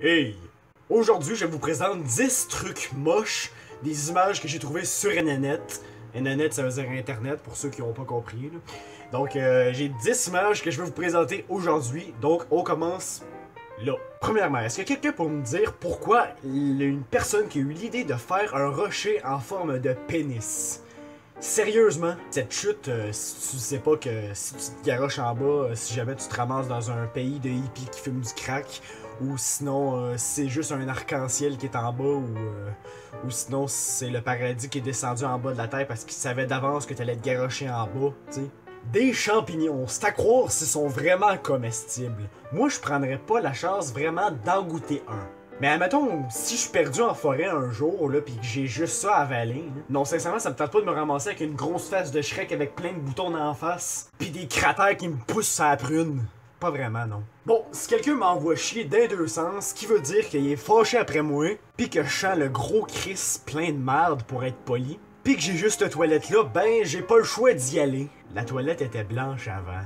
Hey! Aujourd'hui, je vous présente 10 trucs moches, des images que j'ai trouvées sur Internet. Internet, ça veut dire Internet, pour ceux qui n'ont pas compris. Là. Donc, j'ai 10 images que je vais vous présenter aujourd'hui. Donc, on commence là. Premièrement, est-ce que quelqu'un peut me dire pourquoi une personne qui a eu l'idée de faire un rocher en forme de pénis? Sérieusement, cette chute, si tu sais pas que si tu te garoches en bas, si jamais tu te ramasses dans un pays de hippies qui fument du crack, ou sinon c'est juste un arc-en-ciel qui est en bas, ou sinon c'est le paradis qui est descendu en bas de la terre parce qu'il savait d'avance que t'allais te garocher en bas, tu sais. Des champignons, c'est à croire s'ils sont vraiment comestibles. Moi je prendrais pas la chance vraiment d'en goûter un. Mais admettons, si je suis perdu en forêt un jour, là, pis que j'ai juste ça à avaler, là, non, sincèrement, ça me tente pas de me ramasser avec une grosse face de Shrek avec plein de boutons en face, pis des cratères qui me poussent sur la prune. Pas vraiment, non. Bon, si quelqu'un m'envoie chier d'un deux sens, ce qui veut dire qu'il est fâché après moi, pis que je sens le gros Chris plein de merde pour être poli, pis que j'ai juste cette toilette-là, ben, j'ai pas le choix d'y aller. La toilette était blanche avant.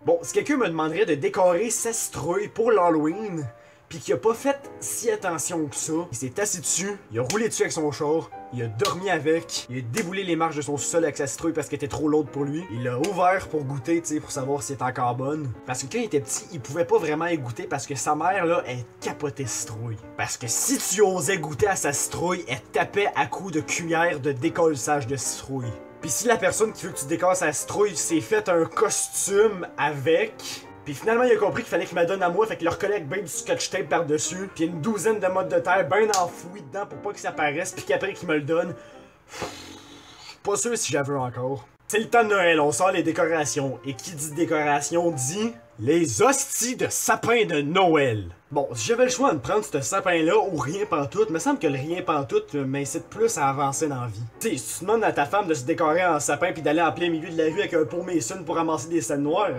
Bon, si quelqu'un me demanderait de décorer sa citrouille pour l'Halloween, pis qu'il a pas fait si attention que ça, il s'est assis dessus, il a roulé dessus avec son char, il a dormi avec, il a déboulé les marches de son sol avec sa citrouille parce qu'elle était trop lourde pour lui, il l'a ouvert pour goûter, tu sais, pour savoir si elle était encore bonne. Parce que quand il était petit, il pouvait pas vraiment y goûter parce que sa mère, là, elle capotait citrouille. Parce que si tu osais goûter à sa citrouille, elle tapait à coups de cuillère de décollissage de citrouille. Pis si la personne qui veut que tu décolles sa citrouille s'est fait un costume avec... Pis finalement il a compris qu'il fallait qu'il me donne à moi, fait qu'il leur collait avec ben du scotch tape par-dessus, pis une douzaine de mottes de terre ben enfouies dedans pour pas que ça paraisse, pis qu'après qu'il me le donne... Pas sûr si j'en veux encore. C'est le temps de Noël, on sort les décorations, et qui dit décoration dit... les hosties de sapin de Noël. Bon, si j'avais le choix de prendre ce sapin-là ou rien pantoute, me semble que le rien pantoute m'incite plus à avancer dans la vie. Tu sais, si tu demandes à ta femme de se décorer en sapin puis d'aller en plein milieu de la rue avec un pot Mason pour ramasser des scènes noires,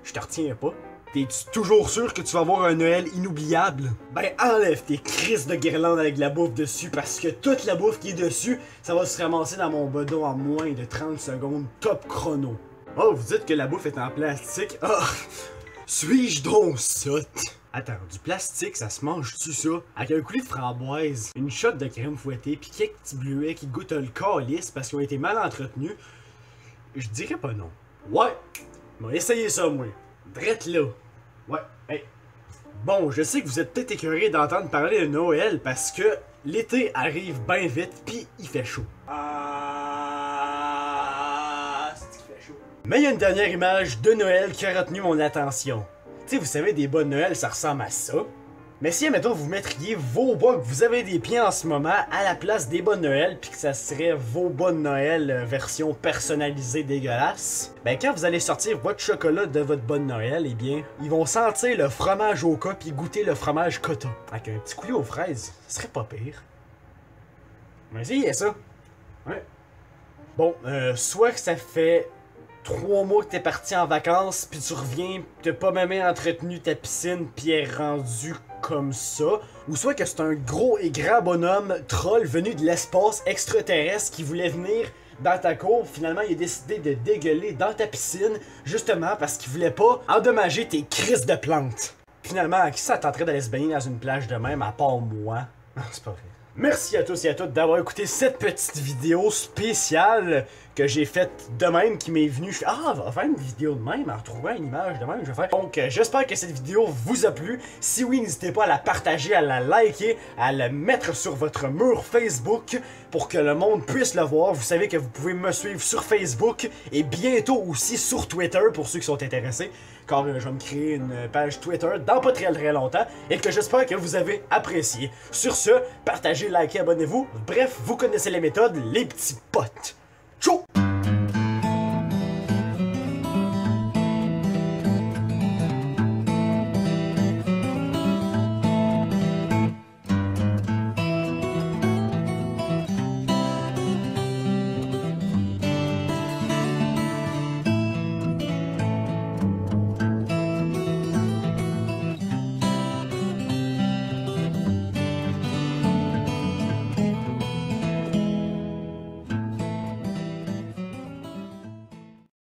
je te retiens pas. T'es-tu toujours sûr que tu vas avoir un Noël inoubliable? Ben enlève tes crises de guirlande avec de la bouffe dessus parce que toute la bouffe qui est dessus, ça va se ramasser dans mon bedon en moins de 30 secondes top chrono. Oh, vous dites que la bouffe est en plastique? Oh! Suis-je donc sotte? Attends, du plastique, ça se mange-tu ça? Avec un coulis de framboise, une shot de crème fouettée, pis quelques petits bleuets qui goûtent le calice parce qu'ils ont été mal entretenus, je dirais pas non. Ouais, on va essayer ça, moi. Drette là. Ouais, hey. Bon, je sais que vous êtes peut-être écœurés d'entendre parler de Noël parce que l'été arrive bien vite pis il fait chaud. Mais il y a une dernière image de Noël qui a retenu mon attention. Tu sais, vous savez, des bas de Noël, ça ressemble à ça. Mais si, admettons, vous mettriez vos bas que vous avez des pieds en ce moment à la place des bas de Noël, puis que ça serait vos bas de Noël version personnalisée dégueulasse, ben quand vous allez sortir votre chocolat de votre bas de Noël, eh bien, ils vont sentir le fromage au cas puis goûter le fromage coton. Avec un petit coulis aux fraises, ce serait pas pire. Mais essayez ça. Ouais. Bon, soit que ça fait 3 mois que t'es parti en vacances, puis tu reviens, pis t'as pas même entretenu ta piscine, pis elle est rendue comme ça. Ou soit que c'est un gros et grand bonhomme troll venu de l'espace extraterrestre qui voulait venir dans ta cour. Finalement, il a décidé de dégueuler dans ta piscine, justement parce qu'il voulait pas endommager tes crises de plantes. Finalement, qui ça tenterait d'aller se baigner dans une plage de même, à part moi? Non, c'est pas vrai. Merci à tous et à toutes d'avoir écouté cette petite vidéo spéciale que j'ai faite de même, qui m'est venue. Ah, on va faire une vidéo de même, en retrouvant une image de même, je vais faire. Donc, j'espère que cette vidéo vous a plu. Si oui, n'hésitez pas à la partager, à la liker, à la mettre sur votre mur Facebook pour que le monde puisse le voir. Vous savez que vous pouvez me suivre sur Facebook et bientôt aussi sur Twitter pour ceux qui sont intéressés. Car je vais me créer une page Twitter dans pas très longtemps et que j'espère que vous avez apprécié. Sur ce, partagez, likez, abonnez-vous. Bref, vous connaissez les méthodes, les petits potes. Ciao!